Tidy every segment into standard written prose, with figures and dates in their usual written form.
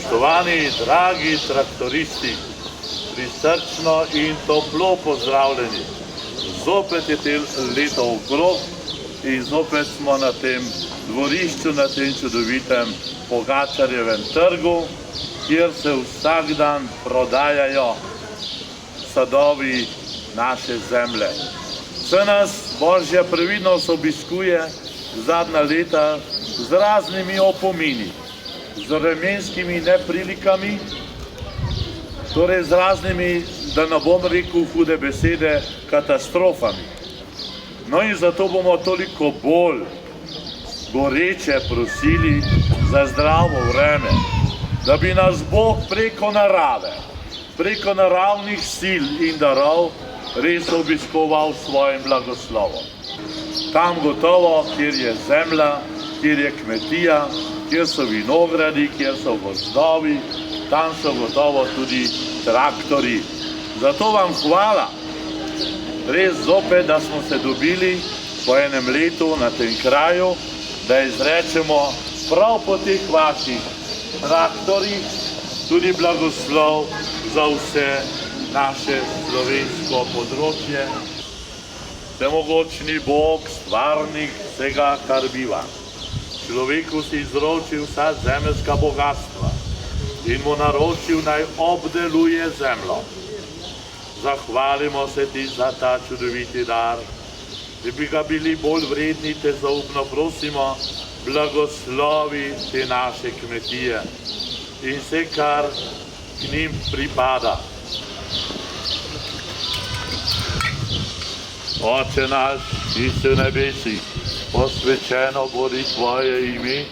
Spoštovani, dragi traktoristi, prisrčno in toplo pozdravljeni. Zopet je te leto okrog in zopet smo na tem dvorišču, na tem čudovitem Pogačarjevem trgu, kjer se vsak dan prodajajo sadovi naše zemlje. Vse nas Božja previdnost obiskuje zadnja leta z raznimi opomini, z vremenskimi neprilikami, torej z raznimi, da ne bom rekel hude besede, katastrofami. No in zato bomo toliko bolj goreče prosili za zdravo vreme, da bi nas Bog preko narave, preko naravnih sil in darov res obiskoval s svojim blagoslovom. Tam gotovo, kjer je zemlja, kjer je kmetija, kjer so vinogradi, kjer so gozdovi, tam so gotovo tudi traktori. Zato vam hvala, res zopet, da smo se dobili po enem letu na tem kraju, da izrečemo prav po teh vaših traktorjih tudi blagoslov za vse naše slovensko področje. Vsemogočni Bog, stvarnik vsega, kar biva, človeku si izročil vsa zemeljska bogatstva in mu naročil, naj obdeluje zemljo. Zahvalimo se ti za ta čudoviti dar, da bi ga bili bolj vredni, te zaupno prosimo, blagoslovi te naše kmetije in vse, kar k njim pripada. Oče naš, ki si v nebesih, posvečeno bodi tvoje ime,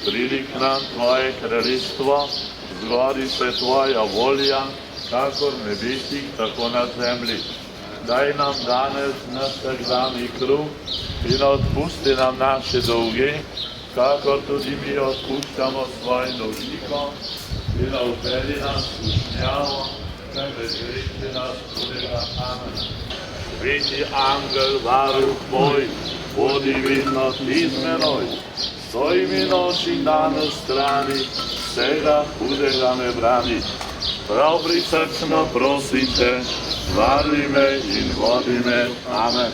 pridi k nam tvoje kraljestvo, zgodi se tvoja volja, kakor v nebesih, tako na zemlji. Daj nam danes naš vsakdanji kruh in odpusti nam naše dolge, kakor tudi mi odpuščamo svojim dolžnikom, in ne uvedi nas v skušnjavo, temveč reši nas hudega. Amen. Sveti angel, varuh moj, Bodi vidno ti z menoj, stoj mi noč in dan na strani, vsega hudega me brani. Prav prisrčno prosim te, varni me in vodi me. Amen.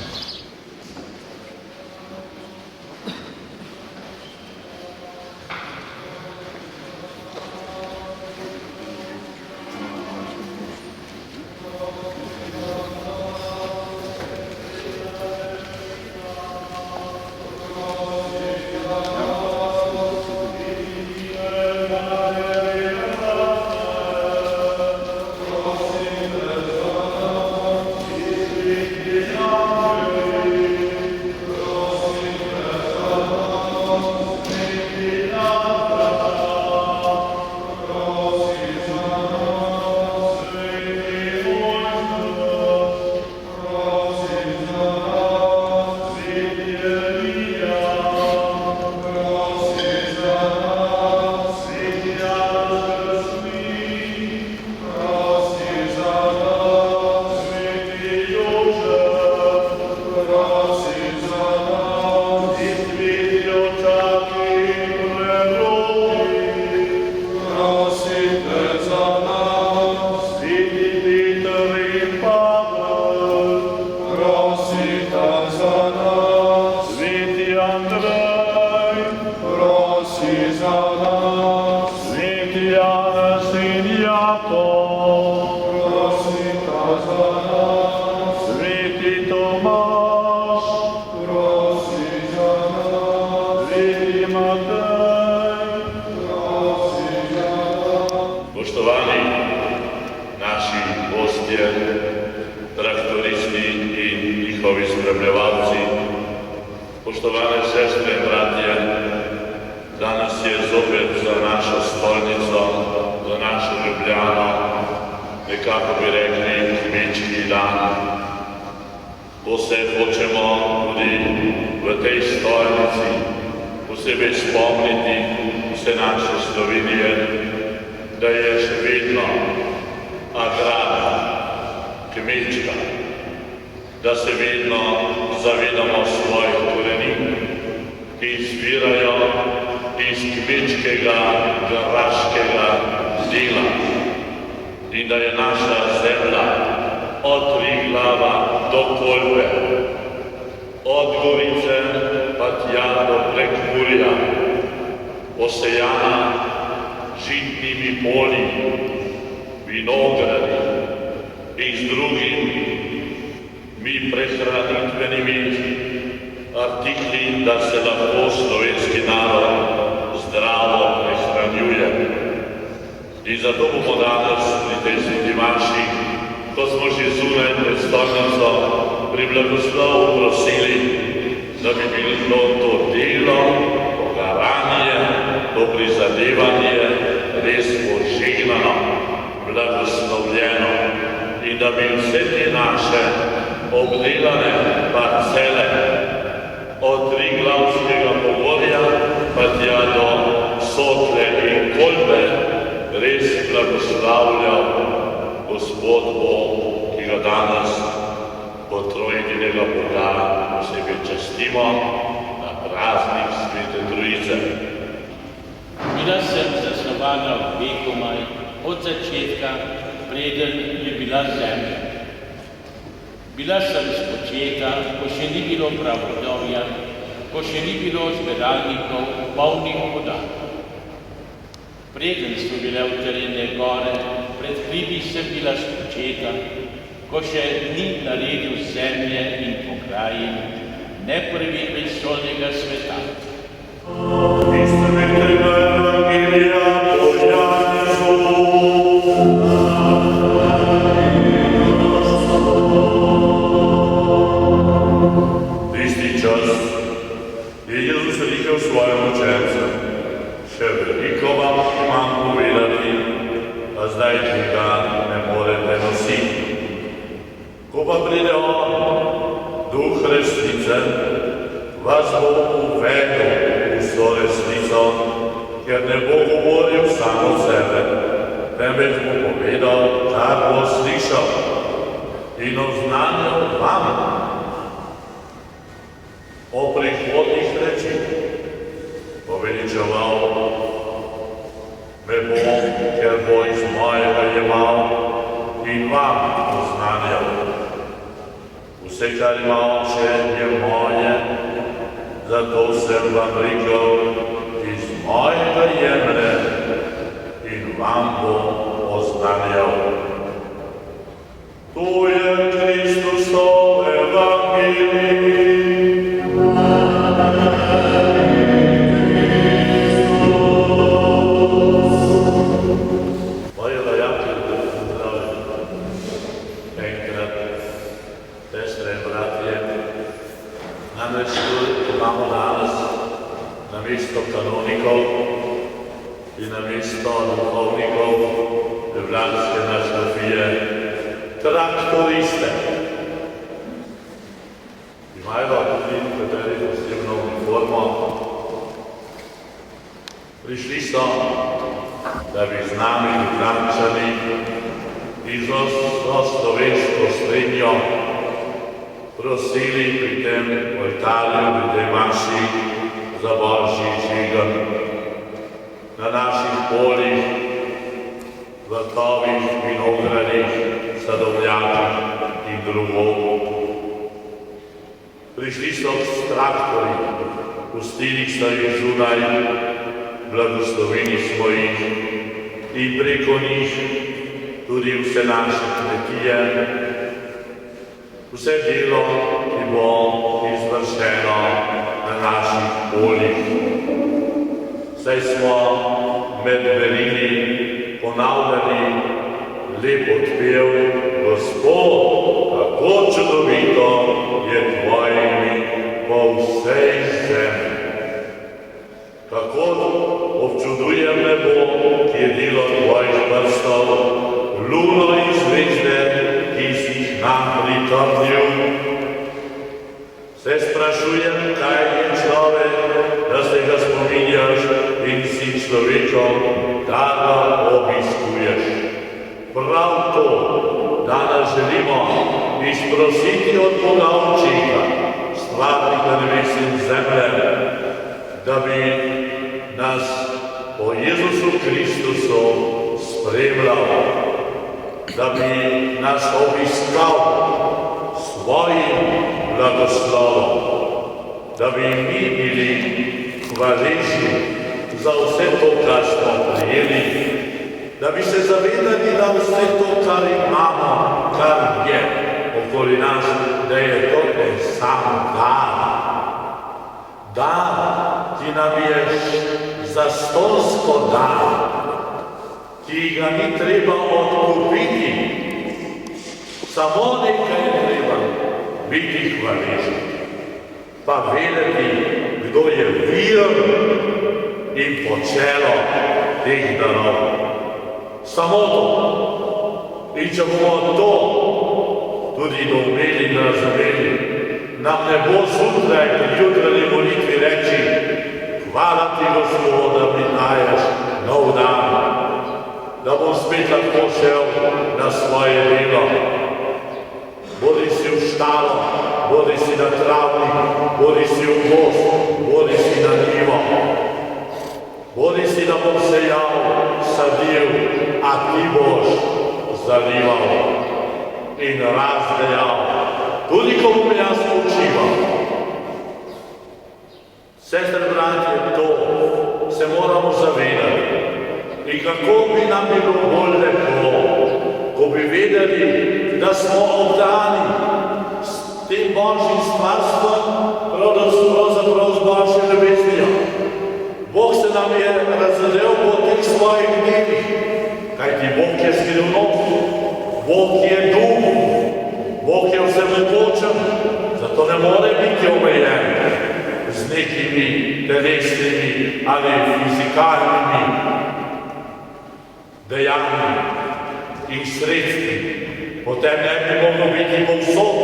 o prihodnih rečih. Poveličeval me bo, ker bo iz mojega jemal in vam poznanjal. Vse, kar ima Oče, je moje, zato sem vam rekel, iz mojega jemlje in vam bo poznanjal. Tu je Kristusov evangelij. Imamo danes namesto kanonikov in namesto duhovnikov ljubljanske naškofije traktoriste. Imajo tudi nekateri posebno uniformo. Prišli so, da bi z nami Ljubljančani in z slovensko srednjo prosili pri tem oltarju, pri tej maši za Božji žigen na naših poljih, vrtovih, vinogradih, sadovnjakih in drugov. Prišli so s traktorji, pustili so jih zunaj, blagoslovili smo jih in preko njih tudi vse naše kmetije, vse delo, ki bo izvršeno na naših poljih. Saj smo med verili ponavljali lep odpev: Gospod, kako čudovito je Tvoje ime po vsej zemlji. Kako občudujem nebo, ki je delo Tvojih prstov, luno in zvezde, ki si jih nam pritrdil. Se sprašujem, kaj je človek, da se ga spominjaš in si človekom, da ga obiskuješ. Prav to danes želimo izprositi od Boga Očeta, stvarnika nebes in zemlje, da bi nas po Jezusu Kristusu spremljal, da bi nas obiskal svojim blagoslovom, da bi mi bili hvaležni za vse to, kar smo prijeli, da bi se zavedali, da vse to, kar imamo, kar je okoli nas, da je to en sam dar. Dar, ki nam je zastonsko dar, ki ga ni treba odkupiti. Samo nekaj je treba, biti hvaležen, pa vedeti, kdo je vir in počelo teh darov. Samo to. In če bomo to tudi doumeli in razumeli, nam ne bo zjutraj pri jutranji molitvi reči: hvala ti, Gospod, da mi daješ nov dan, da bom spet lahko šel na svoje delo. Bodi si v štalo, bodi si na travnik, bodi si v gozd, bodi si na njivo. Bodi si, da bom sejal, sadil, a ti boš zalival in razdejal, tudi ko bom jaz počival. Sestre, bratje, to se moramo zavedati. In kako bi nam bilo bolj lepo, ko bi vedeli, da smo obdani s tem Božjim stvarstvom, pravzaprav z Božjo ljubeznijo. Bog se nam je razdelil po teh svojih delih, kajti Bog je skrivnost, Bog je duh, Bog je vsemogočen, zato ne more biti omejen z nekimi telesnimi ali fizikalnimi dejanji in sredstvi. Potem ne bi mogel biti povsod,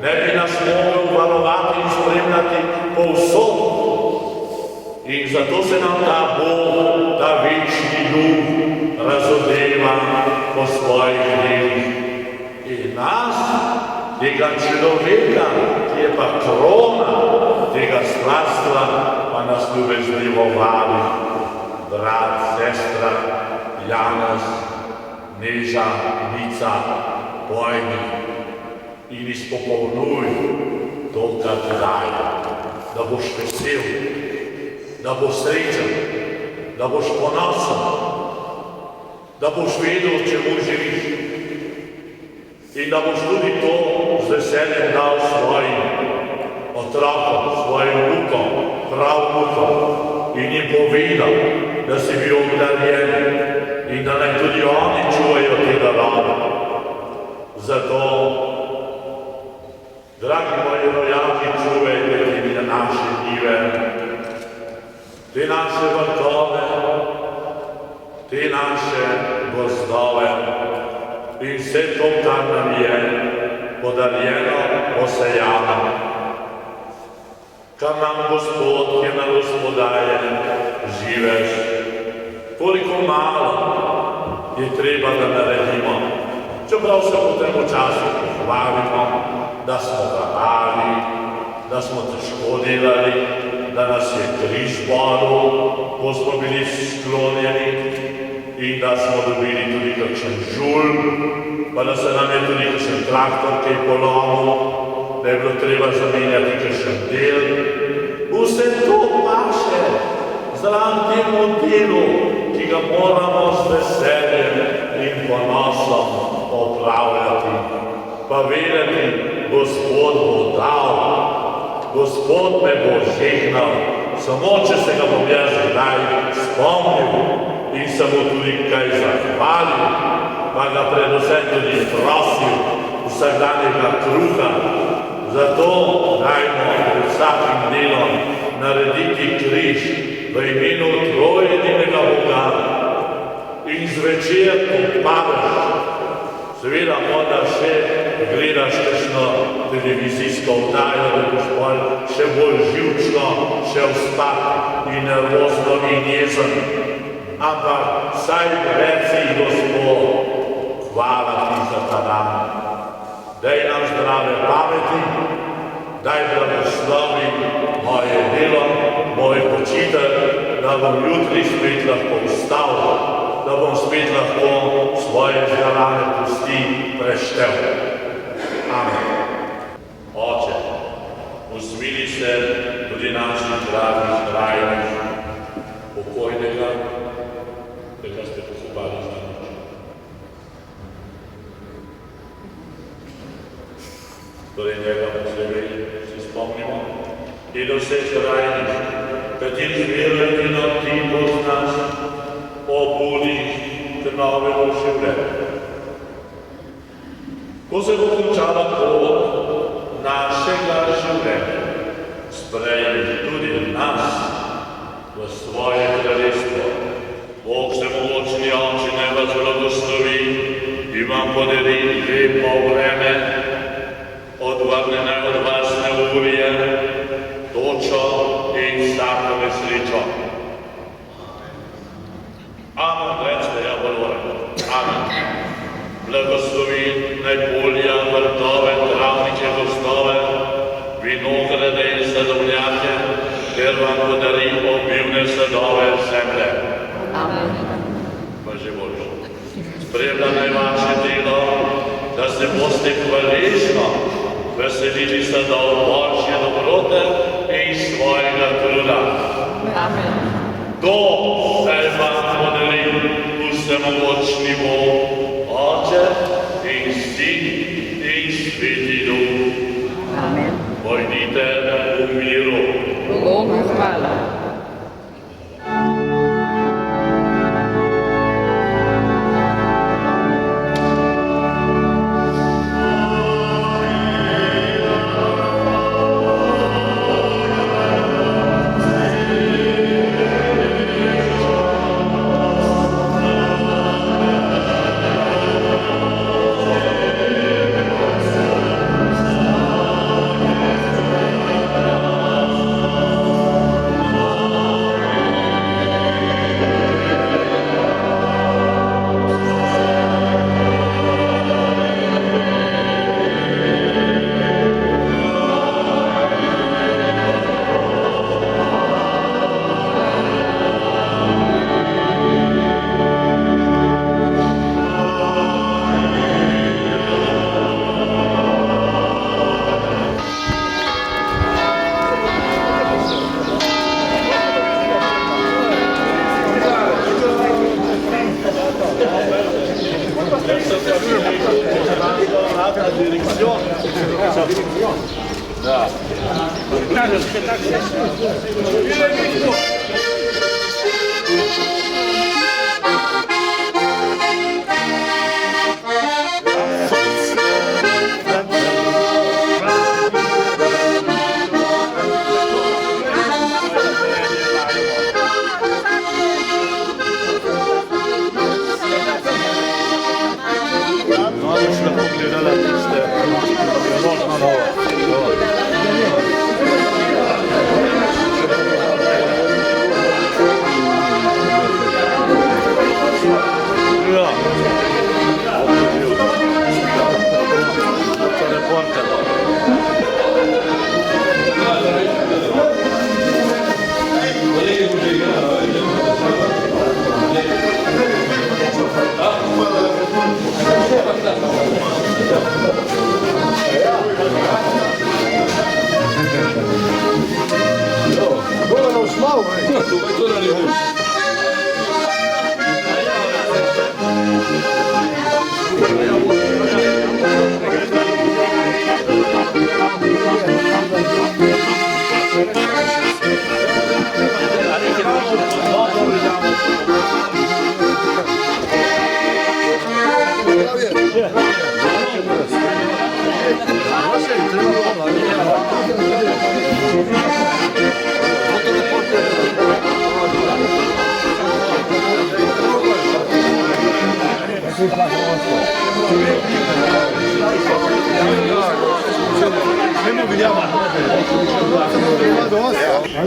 ne bi nas mogel varovati in spremljati povsod. In zato se nam ta Bog, ta večni duh razodeva po svojih delih. In nas, tega človeka, ki je pa krona varstva, pa nas ljubežljivo vabi, brat, sestra, Janez, Neža, Nica, Bojni, in izpopolnjuj to, kar ti daje, da boš vesel, da boš srečen, da boš ponosen, da boš vedel, čemu živiš in da boš tudi to z veseljem dal svojim otrokom, svojim vnukom, pravnukom in jim povedal, da si bil obdarjen in da naj tudi oni čuvajo te darove. Zato, dragi moji rojaki, čuvajte tudi naše njive, te naše vrtove, te naše gozdove in vse to, kar nam je podarjeno, posejano, kar nam Gospod, ki nam gospodaje, živeš. Koliko malo je treba, da naredimo, čeprav se potem včasih pohvalimo, da smo garali, da smo težko delali, da nas je križ bolel, ko smo bili sklonjeni in da smo dobili tudi kakšen žulj, pa da se nam je tudi kakšen traktor kaj polomil, da je bilo treba zamenjati kakšen del. Vse to paše zraven temu delu, ki ga moramo z veseljem in ponosom opravljati. Pa vedeti, Gospod bo dal, Gospod me bo žehnal, samo če se ga bom jaz kdaj spomnil in se mu tudi kaj zahvalil, pa ga predvsem tudi prosil vsakdanjega kruha. Zato dajmo vsakim delom narediti križ v imenu trojedinega Boga in zvečer, ko padeš, seveda morda še gledaš kakšno televizijsko oddajo, da boš pol še bolj živčno šel spat in nervozno in jezen. Ampak vsaj reci, Gospod, hvala ti za ta dan. Daj nam zdrave pameti, daj blagoslovi moje delo, moj počitek, da bom jutri spet lahko vstal, da bom spet lahko svoje zgarane pusti preštel. Amen. Oče, usmili se tudi naših dragih krajnih, pokojnega, tega ste posebali za nič. Torej njega posebej se spomnimo in do vseh krajnih, katerih vero edino ti poznaš, obudi k novemu življenju. Ko se bo končala pot našega življenja, sprejmi tudi nas v svoje kraljestvo. Bog vsemogočni Oče naj vas blagoslovi in vam podeli lepo vreme, odvrne naj od vas neurje, točo in vsako nesrečo. Amen, recite, ja bolj. Amen. Blagoslovi naj polja, vrtove, travnike, gozdove, vinograde in sadovnjake, ter vam podari obilne sadove zemlje. Amen. Pa že boljše. Spremlja naj vaše delo, da se boste hvaležno veselili sadov Božje dobrote in svojega truda. Amen. To naj vam podari vsemogočni Bog, Oče in Sin in Sveti Duh. Amen. Pojdite v miru. Bogu hvala.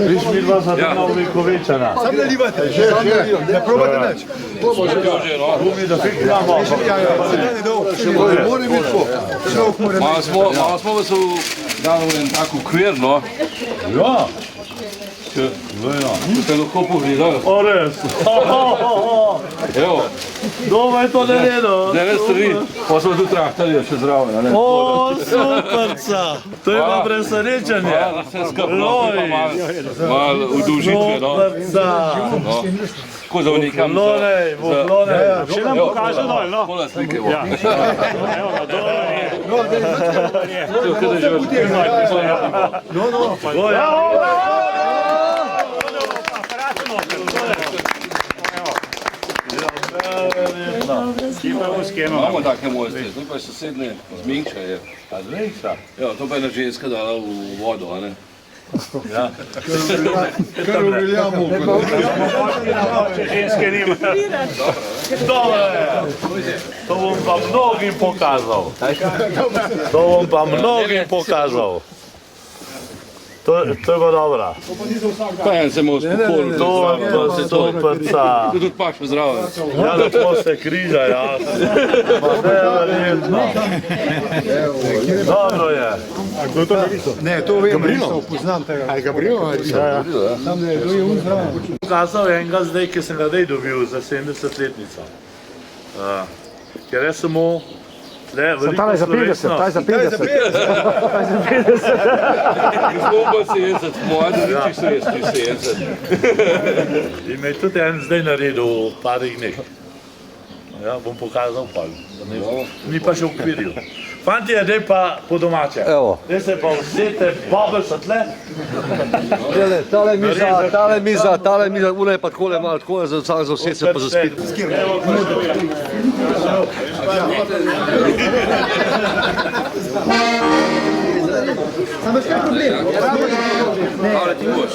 Viš mi dva za to Velikovečana. Sam ne livate, ne probate naći. Bumi da fikljamo. Mora biti po. Malo smo vas dali v en tak okvir, no. Ja. Ste lahko pogledali. O, res. Evo, Doma je to naredil. zdaj stvari, pa smo tudi trahtali še zraven, a ne? O, superca. To je bilo presenečenje. Vse skrbno, malo udolžitve, no. Superca. Tako za nekam. Voglone. Še nam pokaže dol, no. Pola slike bo. Evo ga, dol je. Imamo take mojstre, zdaj pa sosedne zminkčaje. A zmejša? Ja, to pa je ena ženska dala v vodo, a ne? Ja. Kar uveljamo. Ženske nima. Dobre. To bom pa mnogim pokazal. To bom pa mnogim pokazal. To je pa dobra. Pa en se mu spokojil. To je pa superca. To tudi paše zraven. Ja, lepo se križa, ja. Pa neverjetno. Dobro je. Ne, to vem, nisem poznam tega. A je Gabriel? Tam je drugi zraven. Pokazal enega zdaj, ki sem ga dej dobil za 70-letnico. Ker je samo Ta je za 50, ta je za 50. Gospod pa 70, mladi niti 60. in me je tudi en zdaj naredil v parih dneh. Ja, bom pokazal pa. Ni pa še ukviril. Fantje, daj pa po domače. Evo. Daj se pa vzete babel so tle. Tale miza, ura je pa takole malo, takole za vse se pa zaspiti. Samo še problem. Hvala ti boš.